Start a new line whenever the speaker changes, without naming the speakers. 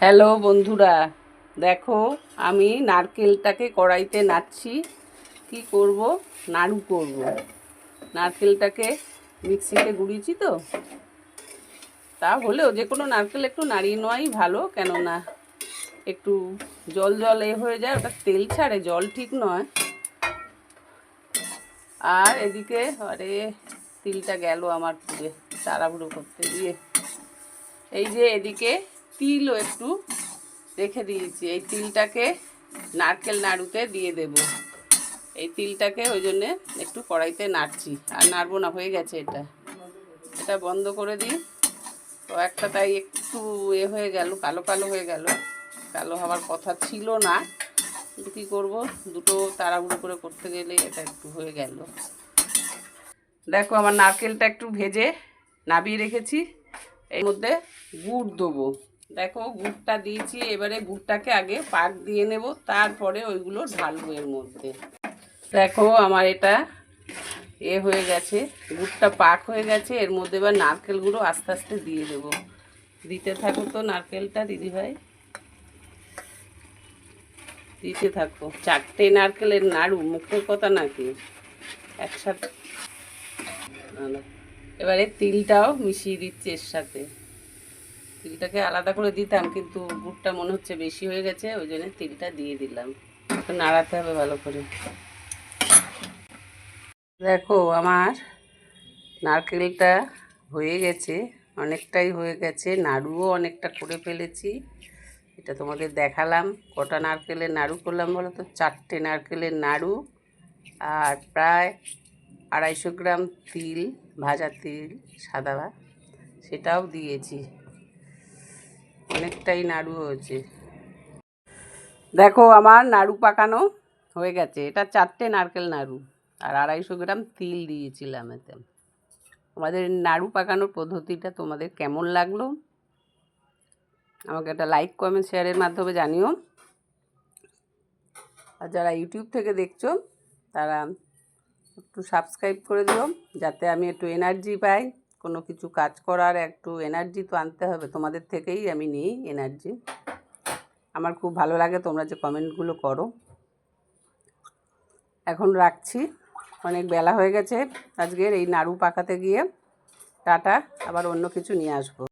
Hello বন্ধুরা, দেখো আমি নারকেলটাকে কড়াইতে নাড়ছি। কি করব, নাড়ু করব। নারকেলটাকে মিক্সিতে গুঁড়িয়েছি তো, তা হলেও যে কোনো নারকেল একটু নাড়িয়ে নেওয়াই ভালো, কেননা একটু জল জল হয়ে যায়, ওটা তেল ছাড়ে, জল ঠিক নয়। আর এদিকে আরে তিলটা গেল আমার পুড়ে তাড়াহুড়ো করতে গিয়ে। এই যে এদিকে তিলও একটু রেখে দিয়েছি, এই তিলটাকে নারকেল নাড়ুতে দিয়ে দেব। এই তিলটাকে ওই জন্যে একটু কড়াইতে নাড়ছি, আর নাড়বো না, হয়ে গেছে। এটা বন্ধ করে দিই। তো একটা তাই একটু হয়ে গেল, কালো কালো হয়ে গেল। কালো হওয়ার কথা ছিল না, কিন্তু কী করবো, দুটো তাড়াহুড়ো করে করতে গেলে এটা একটু হয়ে গেল। দেখো আমার নারকেলটা একটু ভেজে নাবিয়ে রেখেছি, এর মধ্যে গুড় দেবো। দেখো গুড়টা দিয়েছি, এবারে গুড়টাকে আগে পাক দিয়ে নেব, তারপরে ওইগুলো ঢালবো এর মধ্যে। দেখো আমার এটা হয়ে গেছে, গুড়টা পাক হয়ে গেছে। এর মধ্যে এবার নারকেলগুলো আস্তে আস্তে দিয়ে দেবো। দিতে থাকো তো নারকেলটা দিদিভাই, দিতে থাকো। 4টে নারকেলের নাড়ু মুখের কথা নাকি, একসাথে। এবারে তিলটাও মিশিয়ে দিচ্ছি এর সাথে। তিলটাকে আলাদা করে দিতাম, কিন্তু গুড়টা মনে হচ্ছে বেশি হয়ে গেছে, ওই জন্য তিলটা দিয়ে দিলাম। নাড়াতে হবে ভালো করে। দেখো আমার নারকেলটা হয়ে গেছে, অনেকটাই হয়ে গেছে, নাড়ুও অনেকটা করে ফেলেছি। এটা তোমাদের দেখালাম। কটা নারকেলের নাড়ু করলাম বলো তো? 4টে নারকেলের নাড়ু, আর প্রায় 250 গ্রাম তিল, ভাজা তিল, সাদা, সেটাও দিয়েছি। অনেকটাই নাড়ু হয়েছে। দেখো আমার নাড়ু পাকানো হয়ে গেছে। এটা 4টে নারকেল নাড়ু, আর 250 গ্রাম তিল দিয়েছিলাম এতে। আমাদের নাড়ু পাকানোর পদ্ধতিটা তোমাদের কেমন লাগলো আমাকে একটা লাইক, কমেন্ট, শেয়ারের মাধ্যমে জানিও। আর যারা ইউটিউব থেকে দেখছো তারা একটু সাবস্ক্রাইব করে দিও, যাতে আমি একটু এনার্জি পাই। কোনো কিছু কাজ করার একটু এনার্জি তো আনতে হবে, তোমাদের থেকেই আমি নিই এনার্জি। আমার খুব ভালো লাগে তোমরা যে কমেন্টগুলো করো। এখন রাখছি, অনেক বেলা হয়ে গেছে আজকের এই নাড়ু পাকাতে গিয়ে। টাটা, আবার অন্য কিছু নিয়ে আসবো।